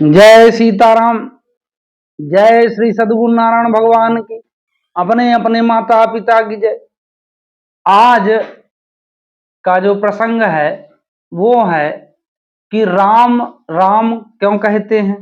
जय सीताराम। जय श्री सद्गुरु नारायण भगवान की। अपने अपने माता पिता की जय। आज का जो प्रसंग है वो है कि राम राम क्यों कहते हैं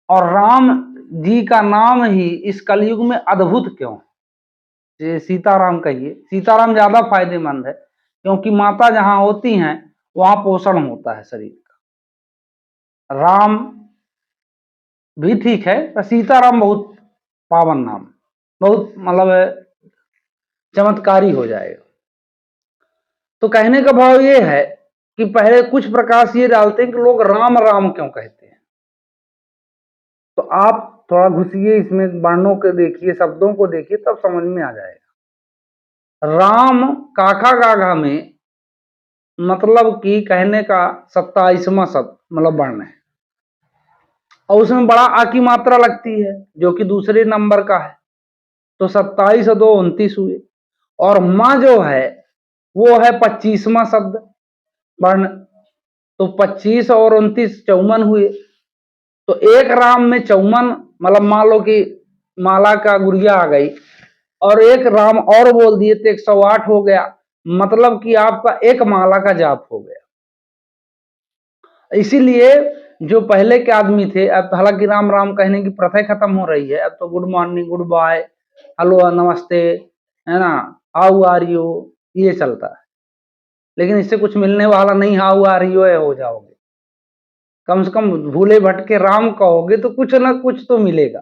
और राम जी का नाम ही इस कलयुग में अद्भुत क्यों है। ये सीताराम कहिए, सीताराम ज्यादा फायदेमंद है क्योंकि माता जहां होती हैं वहां पोषण होता है शरीर का। राम भी ठीक है पर सीताराम बहुत पावन नाम, बहुत मतलब चमत्कारी हो जाएगा। तो कहने का भाव ये है कि पहले कुछ प्रकाश ये डालते हैं कि लोग राम राम क्यों कहते हैं। तो आप थोड़ा घुसिए इसमें, वर्णों को देखिए, शब्दों को देखिए, तब समझ में आ जाएगा। राम काखा गाघा में मतलब कि कहने का 27वां शब्द मतलब वर्ण है और उसमें बड़ा आ की मात्रा लगती है जो कि दूसरे नंबर का है। तो 27 और 2 29 हुए और माँ जो है वो है 25वां शब्द वर्ण। तो 25 और 29 54 हुए। तो एक राम में 54 मतलब मान लो कि माला का गुड़िया आ गई और एक राम और बोल दिए तो 108 हो गया। मतलब कि आपका एक माला का जाप हो गया। इसीलिए जो पहले के आदमी थे, अब हालांकि राम राम कहने की प्रथा खत्म हो रही है, अब तो good morning, goodbye, hello, नमस्ते, है ना, हाउ आर यू, ये चलता है। लेकिन इससे कुछ मिलने वाला नहीं, हाउ आर यू हो जाओगे। कम से कम भूले भटके राम कहोगे तो कुछ ना कुछ तो मिलेगा।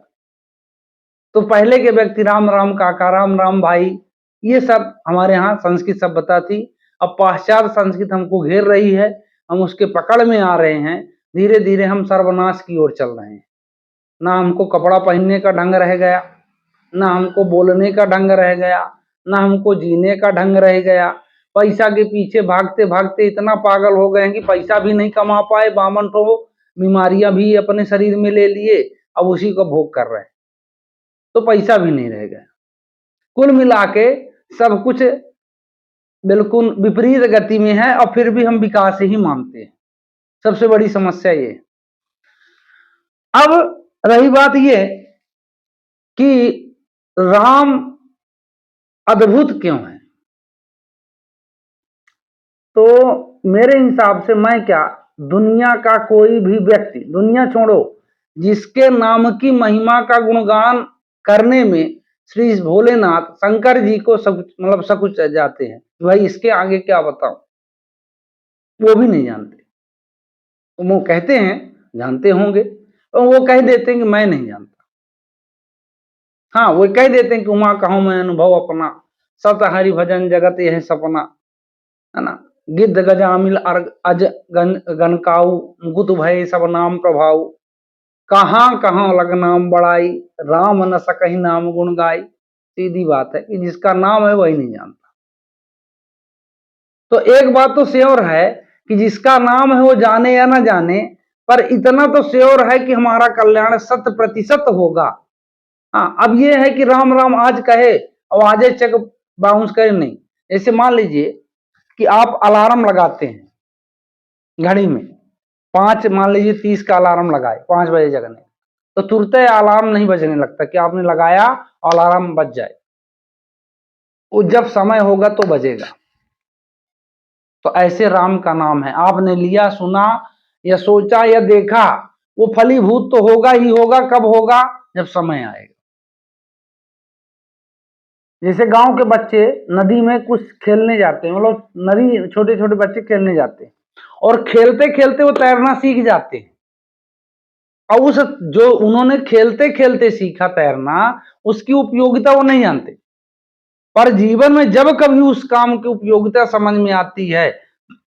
तो पहले के व्यक्ति राम राम काका, राम राम भाई, ये सब हमारे यहाँ संस्कृत सभ्यता थी। अब पाश्चात्य संस्कृत हमको घेर रही है, हम उसके पकड़ में आ रहे हैं। धीरे धीरे हम सर्वनाश की ओर चल रहे हैं। ना हमको कपड़ा पहनने का ढंग रह गया, ना हमको बोलने का ढंग रह गया, ना हमको जीने का ढंग रह गया। पैसा के पीछे भागते भागते इतना पागल हो गए हैं कि पैसा भी नहीं कमा पाए, बामन तो बीमारियां भी अपने शरीर में ले लिए, अब उसी को भोग कर रहे हैं। तो पैसा भी नहीं रह गया। कुल मिला के सब कुछ बिल्कुल विपरीत गति में है और फिर भी हम विकास ही मानते हैं। सबसे बड़ी समस्या ये। अब रही बात ये कि राम अद्भुत क्यों है, तो मेरे हिसाब से मैं क्या, दुनिया का कोई भी व्यक्ति, दुनिया छोड़ो, जिसके नाम की महिमा का गुणगान करने में श्री भोलेनाथ शंकर जी को सब मतलब सब कुछ जाते हैं, भाई इसके आगे क्या बताऊं, वो भी नहीं जानते। वो कहते हैं जानते होंगे और वो कह देते हैं कि मैं नहीं जानता। हाँ, वो कह देते हैं कि उमा कहूं मैं अनुभव अपना, सत हरि भजन जगत यह सपना, है ना, गिद्ध गजामिल अज गनकाऊ, गुत भय सब नाम प्रभाऊ, कहाँ कहाँ लग नाम बड़ाई, राम न सकही नाम गुण गाई। सीधी बात है कि जिसका नाम है वही नहीं जानता। तो एक बात तो श्योर है कि जिसका नाम है वो जाने या ना जाने, पर इतना तो श्योर है कि हमारा कल्याण 100% होगा। हाँ, अब ये है कि राम राम आज कहे और आजे चेक बाउंस करे नहीं। जैसे मान लीजिए कि आप अलार्म लगाते हैं घड़ी में, 5 मान लीजिए 30 का अलार्म लगाए, 5 बजे जगने, तो तुरंत अलार्म नहीं बजने लगता कि आपने लगाया और अलार्म बज जाए। वो जब समय होगा तो बजेगा। तो ऐसे राम का नाम है, आपने लिया, सुना या सोचा या देखा, वो फलीभूत तो होगा ही होगा। कब होगा? जब समय आएगा। जैसे गांव के बच्चे नदी में कुछ खेलने जाते हैं, मतलब नदी, छोटे छोटे बच्चे खेलने जाते हैं और खेलते खेलते वो तैरना सीख जाते हैं। और उस जो उन्होंने खेलते खेलते सीखा तैरना, उसकी उपयोगिता वो नहीं जानते। पर जीवन में जब कभी उस काम की उपयोगिता समझ में आती है,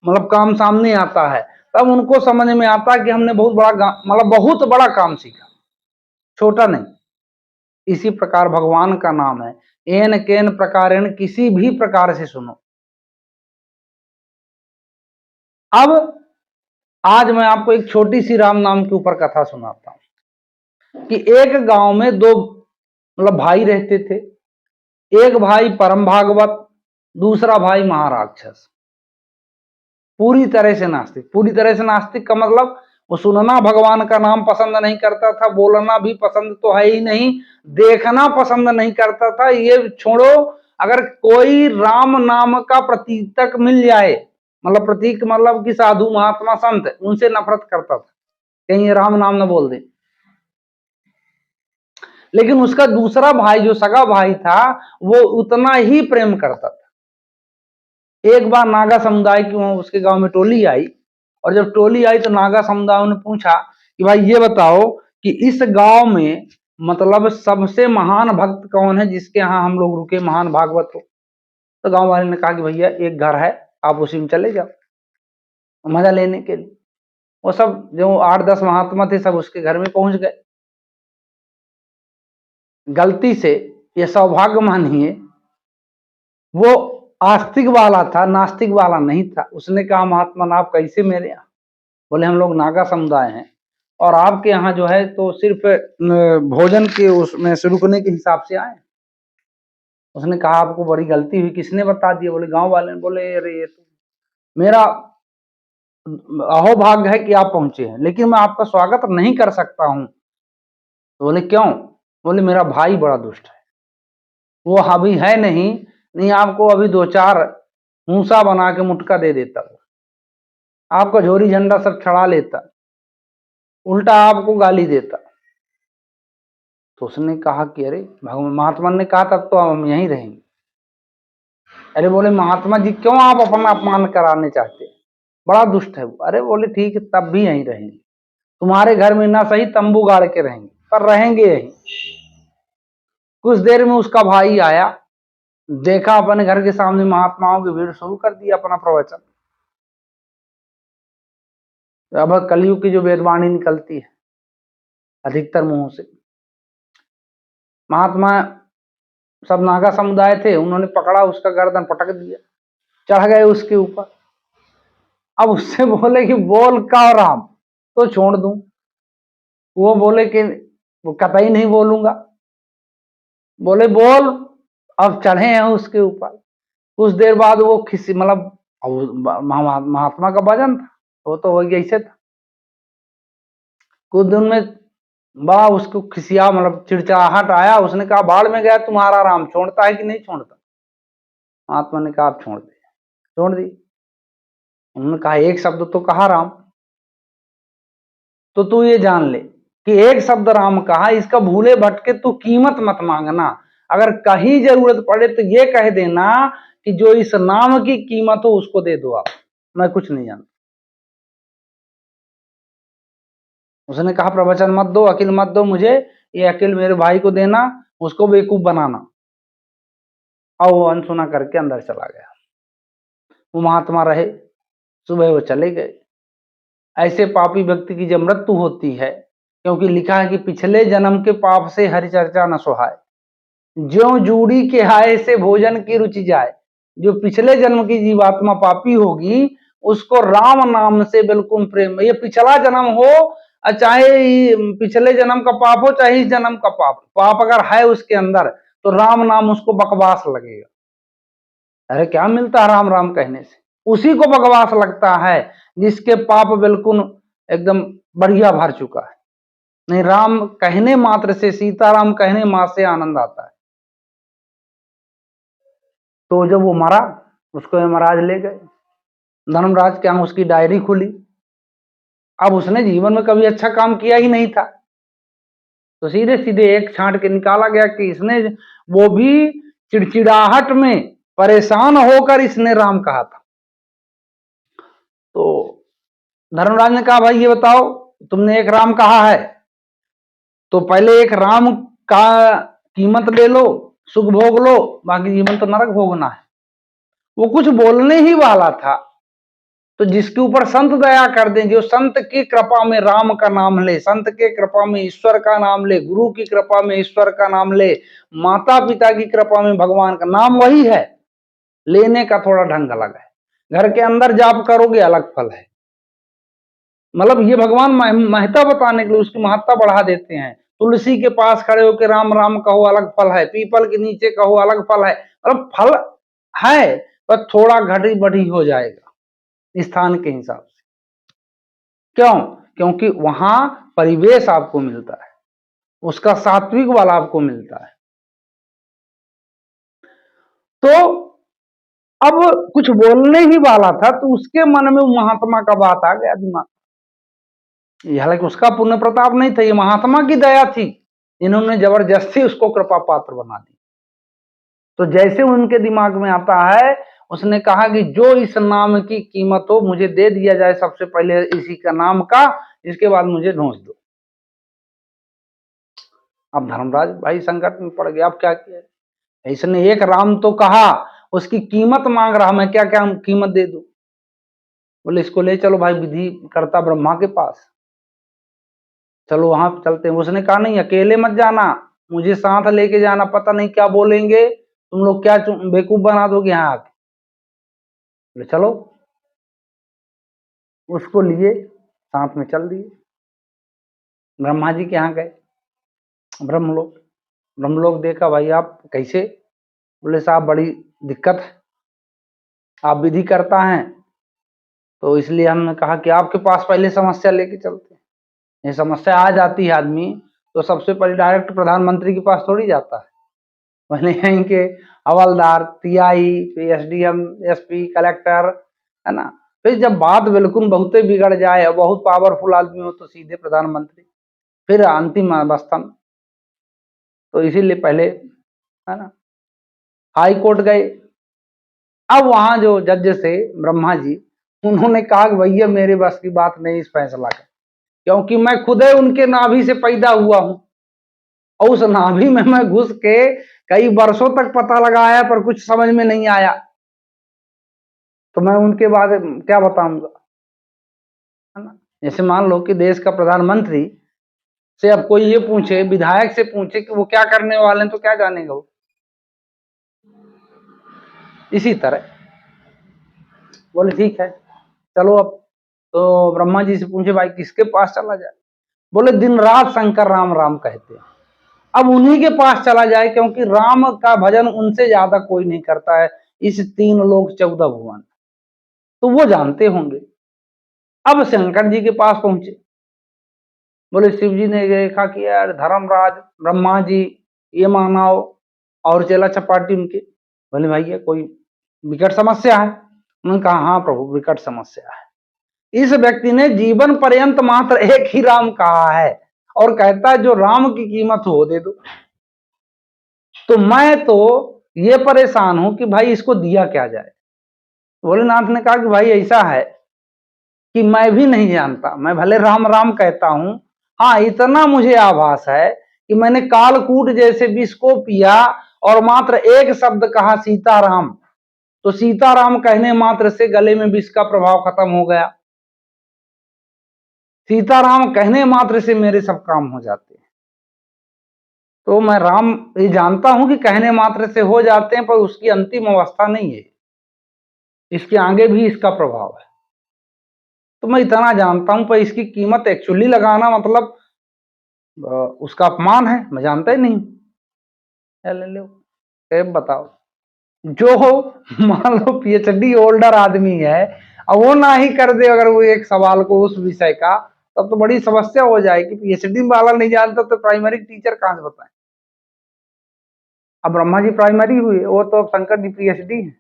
मतलब काम सामने आता है, तब उनको समझ में आता है कि हमने बहुत बड़ा मतलब बहुत बड़ा काम सीखा, छोटा नहीं। इसी प्रकार भगवान का नाम है, एन केन प्रकारेण, किसी भी प्रकार से सुनो। अब आज मैं आपको एक छोटी सी राम नाम के ऊपर कथा सुनाता हूं कि एक गांव में दो मतलब भाई रहते थे। एक भाई परम भागवत, दूसरा भाई महाराक्षस। पूरी तरह से नास्तिक। पूरी तरह से नास्तिक का मतलब वो सुनना भगवान का नाम पसंद नहीं करता था, बोलना भी पसंद तो है ही नहीं, देखना पसंद नहीं करता था। ये छोड़ो, अगर कोई राम नाम का प्रतीक मिल जाए, मतलब प्रतीक मतलब कि साधु महात्मा संत, उनसे नफरत करता था, कहीं ये राम नाम न बोल दे। लेकिन उसका दूसरा भाई जो सगा भाई था वो उतना ही प्रेम करता था। एक बार नागा समुदाय की उसके गांव में टोली आई, और जब टोली आई तो नागा समुदाय ने पूछा कि भाई ये बताओ कि इस गांव में मतलब सबसे महान भक्त कौन है, जिसके यहाँ हम लोग रुके, महान भागवत हो। तो गांव वाले ने कहा कि भैया एक घर है, आप उसी में चले जाओ मजा लेने के लिए। वो सब जो 8-10 महात्मा थे सब उसके घर में पहुंच गए। गलती से, ये सौभाग्य मानिए, वो आस्तिक वाला था, नास्तिक वाला नहीं था। उसने कहा महात्मा आप कैसे मेरे यहाँ? बोले हम लोग नागा समुदाय हैं और आपके यहाँ जो है तो सिर्फ भोजन के उसमें से रुकने के हिसाब से आए। उसने कहा आपको बड़ी गलती हुई, किसने बता दिया? बोले गांव वाले ने। बोले अरे ये तो मेरा अहोभाग्य है कि आप पहुंचे हैं, लेकिन मैं आपका स्वागत नहीं कर सकता हूं। तो बोले क्यों? बोले मेरा भाई बड़ा दुष्ट है, वो अभी है नहीं आपको अभी 2-4 मूसा बना के मुटका दे देता, आपका झोरी झंडा सब छड़ा लेता, उल्टा आपको गाली देता। तो उसने कहा कि अरे भगवान, महात्मा ने कहा तब तो हम यहीं रहेंगे। अरे बोले महात्मा जी क्यों आप अपना अपमान कराने चाहते हैं, बड़ा दुष्ट है वो। अरे बोले ठीक है तब भी यहीं रहेंगे, तुम्हारे घर में ना सही तंबू गाड़ के रहेंगे, पर रहेंगे यहीं। कुछ देर में उसका भाई आया, देखा अपने घर के सामने महात्माओं की भीड़, शुरू कर दिया अपना प्रवचन। अब कलयुग की जो वेदवाणी निकलती है अधिकतर मुंह से, महात्मा सब नागा समुदाय थे, उन्होंने पकड़ा उसका गर्दन पटक दिया, चढ़ गए उसके ऊपर। अब उससे बोले कि बोल का राम, तो छोड़ दूं? वो बोले कि वो कतई नहीं बोलूंगा। बोले बोल। अब चढ़े हैं उसके ऊपर। कुछ देर बाद वो खिसी, मतलब महात्मा का वजन था, वो तो वही ऐसे था। कुछ दिन में बड़ा उसको खिसिया, मतलब चिड़चिड़ाहट आया। उसने कहा बाढ़ में गया तुम्हारा राम, छोड़ता है कि नहीं छोड़ता? महात्मा ने कहा आप छोड़ दे। छोड़ दी। उन्होंने कहा एक शब्द तो कहा राम, तो तू ये जान ले कि एक शब्द राम कहा, इसका भूले भटके तू कीमत मत मांगना। अगर कहीं जरूरत पड़े तो ये कह देना कि जो इस नाम की कीमत हो उसको दे दो आप, मैं कुछ नहीं जानता। उसने कहा प्रवचन मत दो, अकिल मत दो मुझे, ये अकिल मेरे भाई को देना, उसको बेवकूफ बनाना। और वो अनसुना करके अंदर चला गया। वो महात्मा रहे, सुबह वो चले गए। ऐसे पापी व्यक्ति की जब मृत्यु होती है, क्योंकि लिखा है कि पिछले जन्म के पाप से हरि चर्चा न सुहाए, ज्यों जूड़ी के हाय से भोजन की रुचि जाए। जो पिछले जन्म की जीवात्मा पापी होगी उसको राम नाम से बिल्कुल प्रेम, ये पिछला जन्म हो चाहे पिछले जन्म का पाप हो चाहे इस जन्म का पाप, पाप अगर है उसके अंदर तो राम नाम उसको बकवास लगेगा। अरे क्या मिलता है राम राम कहने से? उसी को बकवास लगता है जिसके पाप बिल्कुल एकदम बढ़िया भर चुका है। नहीं, राम कहने मात्र से, सीताराम कहने मात्र से आनंद आता है। तो जब वो मरा, उसको यमराज ले गए। धर्मराज के यहाँ उसकी डायरी खुली। अब उसने जीवन में कभी अच्छा काम किया ही नहीं था, तो सीधे सीधे एक छांट के निकाला गया कि इसने, वो भी चिड़चिड़ाहट में परेशान होकर इसने राम कहा था। तो धर्मराज ने कहा भाई ये बताओ तुमने एक राम कहा है, तो पहले एक राम का कीमत ले लो, सुख भोग लो, बाकी जीवन तो नरक भोगना है। वो कुछ बोलने ही वाला था, तो जिसके ऊपर संत दया कर दें, जो संत की कृपा में राम का नाम ले, संत के कृपा में ईश्वर का नाम ले, गुरु की कृपा में ईश्वर का नाम ले, माता पिता की कृपा में भगवान का नाम, वही है, लेने का थोड़ा ढंग अलग है। घर के अंदर जाप करोगे अलग फल है। मतलब ये भगवान महत्ता बताने के लिए उसकी महत्ता बढ़ा देते हैं। तुलसी के पास खड़े होकर राम राम कहो अलग फल है, पीपल के नीचे कहो अलग फल है। मतलब फल है, पर थोड़ा घटी बढ़ी हो जाएगा स्थान के हिसाब से। क्यों? क्योंकि वहां परिवेश आपको मिलता है, उसका सात्विक वाला आपको मिलता है। तो अब कुछ बोलने ही वाला था तो उसके मन में महात्मा का बात आ गया दिमाग। हालांकि उसका पुण्य प्रताप नहीं था, ये महात्मा की दया थी, इन्होंने जबरदस्ती उसको कृपा पात्र बना दी। तो जैसे उनके दिमाग में आता है, उसने कहा कि जो इस नाम की कीमत हो मुझे दे दिया जाए, सबसे पहले इसी का नाम का, इसके बाद मुझे ढूंढ दो। अब धर्मराज भाई संकट में पड़ गया, अब क्या किया। इसने एक राम तो कहा, उसकी कीमत मांग रहा, मैं क्या क्या कीमत दे दूं। बोले इसको ले चलो भाई विधि करता ब्रह्मा के पास, चलो वहां चलते हैं। उसने कहा नहीं, अकेले मत जाना, मुझे साथ लेके जाना, पता नहीं क्या बोलेंगे, तुम लोग क्या बेवकूफ बना दोगे यहाँ आके। बोले चलो, उसको लिए साथ में चल दिए। ब्रह्मा जी के यहाँ गए, ब्रह्मलोक। ब्रह्मलोक देखा, भाई आप कैसे। बोले साहब बड़ी दिक्कत है, आप विधि करता हैं तो इसलिए हमने कहा कि आपके पास पहले समस्या लेके चलते हैं। ये समस्या आ जाती है आदमी तो सबसे पहले डायरेक्ट प्रधानमंत्री के पास थोड़ी जाता है, पहले यहीं के हवलदार, टीआई, एसडीएम, एसपी, कलेक्टर, है ना। फिर जब बात बिल्कुल बहुते बिगड़ जाए और बहुत पावरफुल आदमी हो तो सीधे प्रधानमंत्री, फिर अंतिम अवस्था में। तो इसीलिए पहले, है ना, हाई कोर्ट गए। अब वहां जो जज से ब्रह्मा जी, उन्होंने कहा कि भैया मेरे बस की बात नहीं इस फैसला का, क्योंकि मैं खुद ही उनके नाभि से पैदा हुआ हूं और उस नाभि में मैं घुस के कई वर्षों तक पता लगाया पर कुछ समझ में नहीं आया, तो मैं उनके बाद क्या बताऊंगा, है ना। जैसे मान लो कि देश का प्रधानमंत्री से अब कोई ये पूछे, विधायक से पूछे कि वो क्या करने वाले हैं, तो क्या जानेगा वो। इसी तरह बोले ठीक है चलो। अब तो ब्रह्मा जी से पूछे भाई किसके पास चला जाए। बोले दिन रात शंकर राम राम कहते हैं, अब उन्हीं के पास चला जाए, क्योंकि राम का भजन उनसे ज्यादा कोई नहीं करता है इस 3 लोक 14 भुवन, तो वो जानते होंगे। अब शंकर जी के पास पहुंचे। बोले शिव जी ने देखा कि यार धर्मराज ब्रह्मा जी ये मानव और चेला चपाटी उनके। बोले भैया कोई विकट समस्या है। उन्होंने कहा हाँ प्रभु विकट समस्या है। इस व्यक्ति ने जीवन पर्यंत मात्र एक ही राम कहा है और कहता है जो राम की कीमत हो दे दो। तो मैं तो ये परेशान हूं कि भाई इसको दिया क्या जाए। भोलेनाथ ने कहा कि भाई ऐसा है कि मैं भी नहीं जानता, मैं भले राम राम कहता हूं, हाँ इतना मुझे आभास है कि मैंने कालकूट जैसे विष को पिया और मात्र एक शब्द कहा सीताराम, तो सीताराम कहने मात्र से गले में विष का प्रभाव खत्म हो गया। सीताराम कहने मात्र से मेरे सब काम हो जाते हैं। तो मैं राम ये जानता हूं कि कहने मात्र से हो जाते हैं, पर उसकी अंतिम अवस्था नहीं है, इसके आगे भी इसका प्रभाव है। तो मैं इतना जानता हूं, पर इसकी कीमत एक्चुअली लगाना मतलब उसका अपमान है, मैं जानता ही नहीं। ले लो बताओ, जो मान लो पीएचडी होल्डर आदमी है और वो ना ही कर दे अगर वो एक सवाल को उस विषय का, तब तो बड़ी समस्या हो जाएगी। पीएचडी वाला नहीं जानता तो प्राइमरी टीचर कहां से बताएं। अब ब्रह्मा जी प्राइमरी हुए, वो तो शंकर जी पीएचडी है।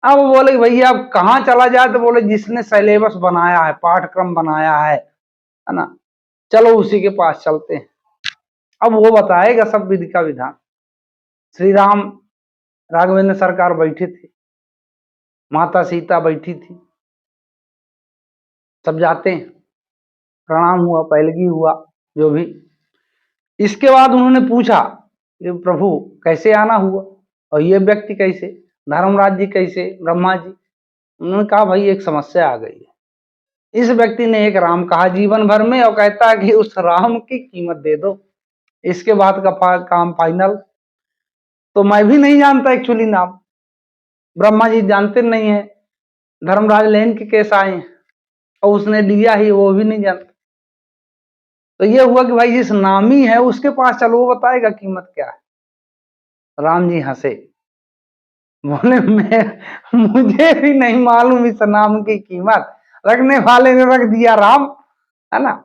अब वो बोले भैया अब कहाँ चला जाए, तो बोले जिसने सिलेबस बनाया है, पाठ्यक्रम बनाया है ना, चलो उसी के पास चलते हैं। अब वो बताएगा सब विधि का विधान। श्री राम राघवेंद्र सरकार बैठे थे, माता सीता बैठी थी, सब जाते हैं, प्रणाम हुआ, पैलगी हुआ, जो भी। इसके बाद उन्होंने पूछा कि प्रभु कैसे आना हुआ और ये व्यक्ति कैसे, धर्मराज जी कैसे, ब्रह्मा जी। उन्होंने कहा भाई एक समस्या आ गई है। इस व्यक्ति ने एक राम कहा जीवन भर में और कहता है कि उस राम की कीमत दे दो, इसके बाद का काम फाइनल। तो मैं भी नहीं जानता एक्चुअली नाम, ब्रह्मा जी जानते नहीं है, धर्मराज लेन के केस आए और उसने लिया ही, वो भी नहीं जानता। तो ये हुआ कि भाई जिस नामी है उसके पास चलो, वो बताएगा कीमत क्या है। राम जी हंसे, बोले मैं मुझे भी नहीं मालूम इस नाम की कीमत, रखने वाले ने रख दिया राम, है ना।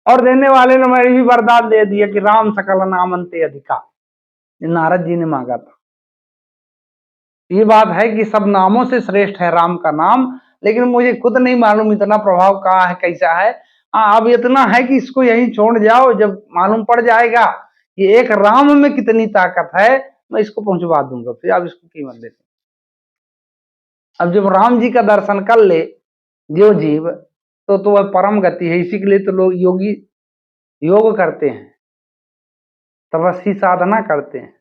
और देने वाले ने मेरी भी वरदान दे दिया कि राम सकल नाम अंते अधिका, नारद जी ने मांगा था। ये बात है कि सब नामों से श्रेष्ठ है राम का नाम, लेकिन मुझे खुद नहीं मालूम इतना प्रभाव कहाँ है, कैसा है। हाँ, अब इतना है कि इसको यहीं छोड़ जाओ, जब मालूम पड़ जाएगा कि एक राम में कितनी ताकत है, मैं इसको पहुंचवा दूंगा, फिर आप इसको कीमत देते। अब जब राम जी का दर्शन कर ले जो जीव, तो वह परम गति है। इसी के लिए तो लोग योगी योग करते हैं, तपस्वी साधना करते हैं।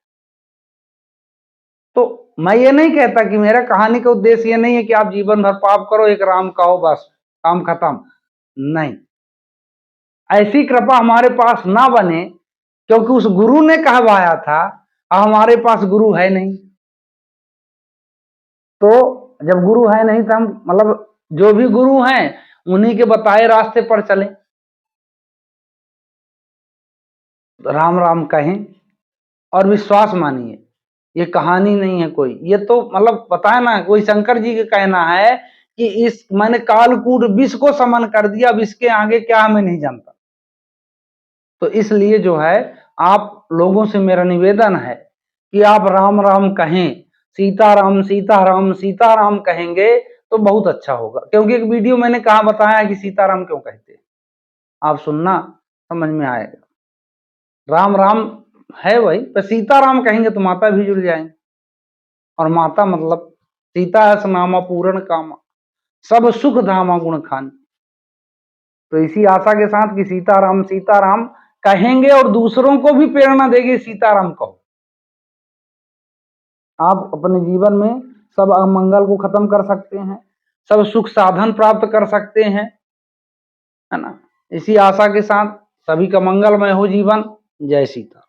तो मैं ये नहीं कहता कि मेरा कहानी का उद्देश्य ये नहीं है कि आप जीवन भर पाप करो, एक राम कहो, बस काम खत्म। नहीं, ऐसी कृपा हमारे पास ना बने, क्योंकि उस गुरु ने कहवाया था, अब हमारे पास गुरु है नहीं। तो जब गुरु है नहीं तो हम मतलब जो भी गुरु हैं उन्हीं के बताए रास्ते पर चले, राम राम कहें और विश्वास मानिए। ये कहानी नहीं है कोई, ये तो मतलब बताया ना, कोई शंकर जी का कहना है कि इस मैंने कालकूट विष को समन कर दिया, अब इसके आगे क्या हमें नहीं जानता। तो इसलिए जो है आप लोगों से मेरा निवेदन है कि आप राम राम कहें, सीताराम सीताराम सीताराम कहेंगे तो बहुत अच्छा होगा। क्योंकि एक वीडियो मैंने कहा बताया कि सीताराम क्यों कहते हैं, आप सुनना समझ में आएगा। राम राम है वही, पर सीताराम कहेंगे तो माता भी जुड़ जाएंगे, और माता मतलब सीता है नामा पूर्ण कामा, सब सुख धामा गुण खान। तो इसी आशा के साथ कि सीताराम सीताराम कहेंगे और दूसरों को भी प्रेरणा देगी सीताराम कहो, आप अपने जीवन में सब अमंगल को खत्म कर सकते हैं, सब सुख साधन प्राप्त कर सकते हैं, है ना। इसी आशा के साथ सभी का मंगलमय हो जीवन। जय सीता।